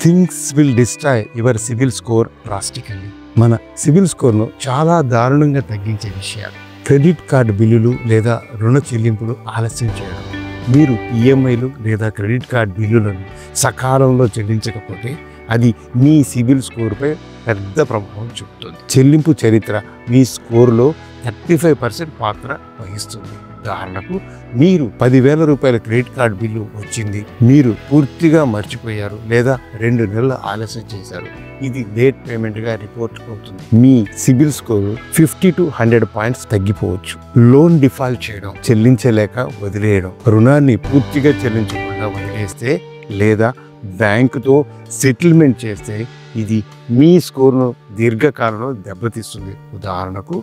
Things will destroy your CIBIL score drastically. మన సిబిల్ స్కోర్ను చాలా దారుణంగా తగ్గించే విషయాలు: క్రెడిట్ కార్డు బిల్లులు లేదా రుణ చెల్లింపులు ఆలస్యం చేయడం. మీరు ఈఎంఐలు లేదా క్రెడిట్ కార్డు బిల్లులను సకాలంలో చెల్లించకపోతే అది మీ సిబిల్ స్కోర్పై పెద్ద ప్రభావం చూపుతుంది. చెల్లింపు చరిత్ర మీ స్కోర్లో 35% పాత్ర వహిస్తుంది. ఉదాహరణకు, మీరు 10,000 రూపాయల క్రెడిట్ కార్డు బిల్లు వచ్చింది, మీరు పూర్తిగా మర్చిపోయారు లేదా 2 నెలలు ఆలస్యం చేశారు, ఇది లేట్ పేమెంట్గా రిపోర్ట్ అవుతుంది. మీ సిబిల్ స్కోర్ 50 to 100 పాయింట్స్ తగ్గిపోవచ్చు. లోన్ డిఫాల్ట్ చేయడం, చెల్లించలేక వదిలేయడం, రుణాన్ని పూర్తిగా చెల్లించకుండా వదిలేస్తే లేదా బ్యాంకుతో సెటిల్మెంట్ చేస్తే ఇది మీ స్కోర్ను దీర్ఘకాలంలో దెబ్బతీస్తుంది. ఉదాహరణకు,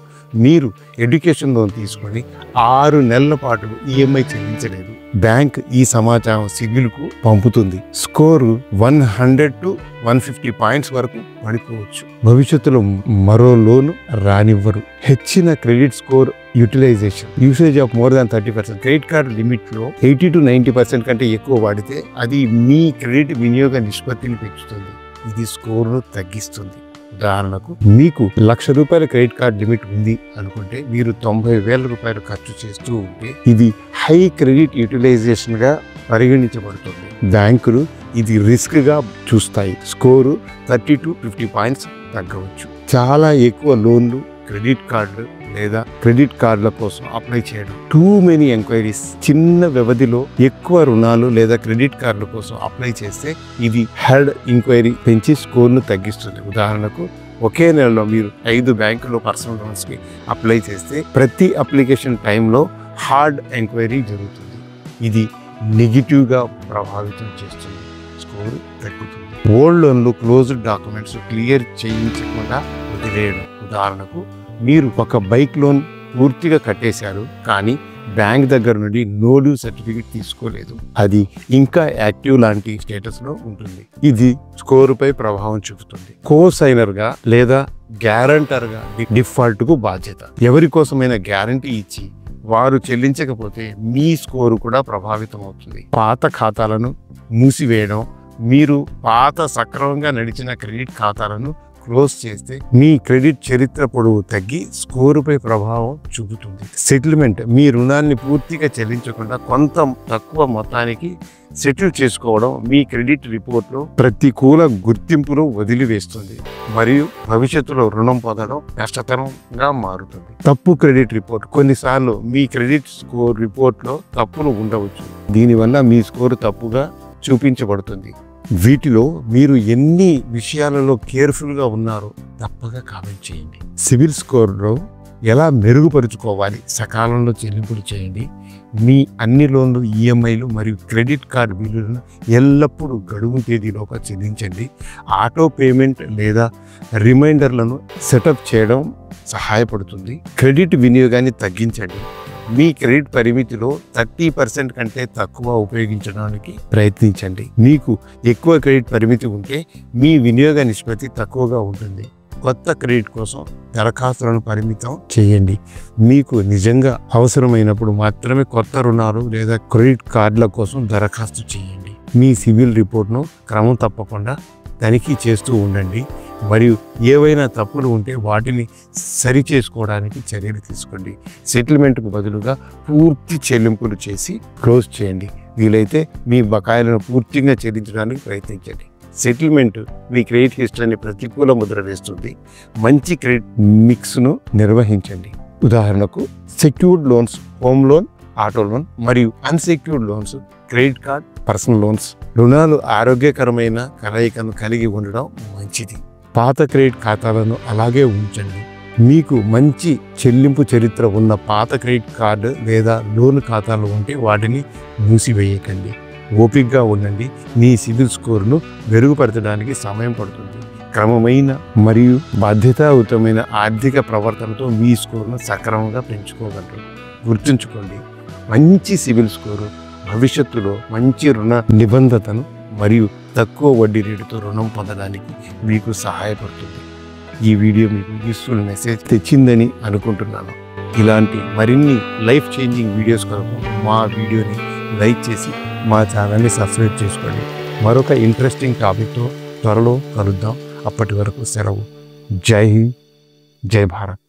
మీరు ఎడ్యుకేషన్ లోన్ తీసుకొని 6 నెలల పాటు ఈఎంఐ చెల్లించలేదు. బ్యాంక్ ఈ సమాచారం సిబిల్కు పంపుతుంది. స్కోరు 100 to 150 పాయింట్స్ వరకు పడిపోవచ్చు. భవిష్యత్తులో మరో లోను రానివ్వరు. హెచ్చిన credit score utilization, usage of more than 30%. Credit card లిమిట్లో 80 to 90% కంటే ఎక్కువ వాడితే అది మీ క్రెడిట్ వినియోగ నిష్పత్తిని పెంచుతుంది. ఇది స్కోర్ను తగ్గిస్తుంది. ఉదాహరణకు, మీకు 1,00,000 రూపాయల క్రెడిట్ కార్డ్ లిమిట్ ఉంది అనుకుంటే మీరు 90,000 రూపాయలు ఖర్చు చేస్తూ ఉంటే ఇది హై క్రెడిట్ యూటిలైజేషన్ గా పరిగణించబడుతుంది. బ్యాంకులు ఇది రిస్క్ గా చూస్తాయి. స్కోరు 30 to 50 పాయింట్స్ తగ్గవచ్చు. చాలా ఎక్కువ లోన్లు, క్రెడిట్ కార్డులు లేదా క్రెడిట్ కార్డుల కోసం అప్లై చేయడం. టూ మెనీ ఎంక్వైరీస్, చిన్న వ్యవధిలో ఎక్కువ రుణాలు లేదా క్రెడిట్ కార్డుల కోసం అప్లై చేస్తే ఇది హెడ్ ఎంక్వైరీ పెంచి స్కోర్ను తగ్గిస్తుంది. ఉదాహరణకు, ఒకే నెలలో మీరు 5 బ్యాంకులో పర్సనల్ లోన్స్కి అప్లై చేస్తే ప్రతి అప్లికేషన్ టైంలో హార్డ్ ఎంక్వైరీ జరుగుతుంది. ఇది నెగిటివ్గా ప్రభావితం చేస్తుంది. స్కోర్ తగ్గుతుంది. ఓల్డ్ లోన్లు, క్లోజ్డ్ డాక్యుమెంట్స్ క్లియర్ చేయించకుండా వదిలేయడం. ఉదాహరణకు, మీరు ఒక బైక్ లోన్ పూర్తిగా కట్టేశారు కానీ బ్యాంక్ దగ్గర నుండి నో డ్యూ సర్టిఫికేట్ తీసుకోలేదు. అది ఇంకా యాక్టివ్ లాంటి స్టేటస్ లో ఉంటుంది. ఇది స్కోరుపై ప్రభావం చూపుతుంది. కో-సైనర్ గా లేదా గ్యారంటర్ గా డిఫాల్ట్ కు బాధ్యత. ఎవరి కోసమైనా గ్యారంటీ ఇచ్చి వారు చెల్లించకపోతే మీ స్కోరు కూడా ప్రభావితం అవుతుంది. పాత ఖాతాలను మూసివేయడం, మీరు పాత సక్రమంగా నడిచిన క్రెడిట్ ఖాతాలను క్లోజ్ చేస్తే మీ క్రెడిట్ చరిత్ర పొడవు తగ్గి స్కోరుపై ప్రభావం చూపుతుంది. సెటిల్మెంట్, మీ రుణాన్ని పూర్తిగా చెల్లించకుండా కొంత తక్కువ మొత్తానికి సెటిల్ చేసుకోవడం మీ క్రెడిట్ రిపోర్ట్లో ప్రతికూల గుర్తింపును వదిలివేస్తుంది మరియు భవిష్యత్తులో రుణం పొందడం కష్టతరంగా మారుతుంది. తప్పు క్రెడిట్ రిపోర్ట్, కొన్నిసార్లు మీ క్రెడిట్ స్కోర్ రిపోర్ట్లో తప్పులు ఉండవచ్చు. దీనివల్ల మీ స్కోరు తప్పుగా చూపించబడుతుంది. వీటిలో మీరు ఎన్ని విషయాలలో కేర్ఫుల్గా ఉన్నారో తప్పగా కామెంట్ చేయండి. సిబిల్ స్కోర్లో ఎలా మెరుగుపరుచుకోవాలి? సకాలంలో చెల్లింపులు చేయండి. మీ అన్ని లోన్లు, ఈఎంఐలు మరియు క్రెడిట్ కార్డు బిల్లులను ఎల్లప్పుడూ గడువు తేదీలోగా చెల్లించండి. ఆటో పేమెంట్ లేదా రిమైండర్లను సెటప్ చేయడం సహాయపడుతుంది. క్రెడిట్ వినియోగాన్ని తగ్గించండి. మీ క్రెడిట్ పరిమితిలో 30% కంటే తక్కువ ఉపయోగించడానికి ప్రయత్నించండి. మీకు ఎక్కువ క్రెడిట్ పరిమితి ఉంటే మీ వినియోగ నిష్పత్తి తక్కువగా ఉంటుంది. కొత్త క్రెడిట్ కోసం దరఖాస్తులను పరిమితం చేయండి. మీకు నిజంగా అవసరమైనప్పుడు మాత్రమే కొత్త రుణాలు లేదా క్రెడిట్ కార్డుల కోసం దరఖాస్తు చేయండి. మీ సిబిల్ రిపోర్ట్ను క్రమం తప్పకుండా తనిఖీ చేస్తూ ఉండండి మరియు ఏవైనా తప్పులు ఉంటే వాటిని సరిచేసుకోవడానికి చర్యలు తీసుకోండి. సెటిల్మెంట్కు బదులుగా పూర్తి చెల్లింపులు చేసి క్లోజ్ చేయండి. వీలైతే మీ బకాయిలను పూర్తిగా చెల్లించడానికి ప్రయత్నించండి. సెటిల్మెంట్ మీ క్రెడిట్ హిస్టరీని ప్రతికూల ముద్ర వేస్తుంది. మంచి క్రెడిట్ మిక్స్ను నిర్వహించండి. ఉదాహరణకు, secured loans, home loan, auto loan మరియు unsecured loans, credit card, personal loans. రుణాలు ఆరోగ్యకరమైన కలయికను కలిగి ఉండడం మంచిది. పాత క్రెడిట్ ఖాతాలను అలాగే ఉంచండి. మీకు మంచి చెల్లింపు చరిత్ర ఉన్న పాత క్రెడిట్ కార్డు లేదా లోన్ ఖాతాలు ఉంటే వాటిని మూసివేయకండి. ఓపికగా ఉండండి. మీ సిబిల్ స్కోర్ను మెరుగుపరచడానికి సమయం పడుతుంది. క్రమమైన మరియు బాధ్యతాయుతమైన ఆర్థిక ప్రవర్తనతో మీ స్కోర్ను సక్రమంగా పెంచుకోగలరు. గుర్తుంచుకోండి, మంచి సిబిల్ స్కోరు భవిష్యత్తులో మంచి రుణ నిబంధతను మరియు తక్కువ వడ్డీ రేటుతో రుణం పొందడానికి మీకు సహాయపడుతుంది. ఈ వీడియో మీకు యూస్ఫుల్ మెసేజ్ తెచ్చిందని అనుకుంటున్నాను. ఇలాంటి మరిన్ని లైఫ్ చేంజింగ్ వీడియోస్ కొరకు మా వీడియోని లైక్ చేసి మా ఛానల్ని సబ్స్క్రైబ్ చేసుకోండి. మరొక ఇంట్రెస్టింగ్ టాపిక్తో త్వరలో కలుద్దాం. అప్పటి వరకు సెలవు. జై హింద్, జై భారత్.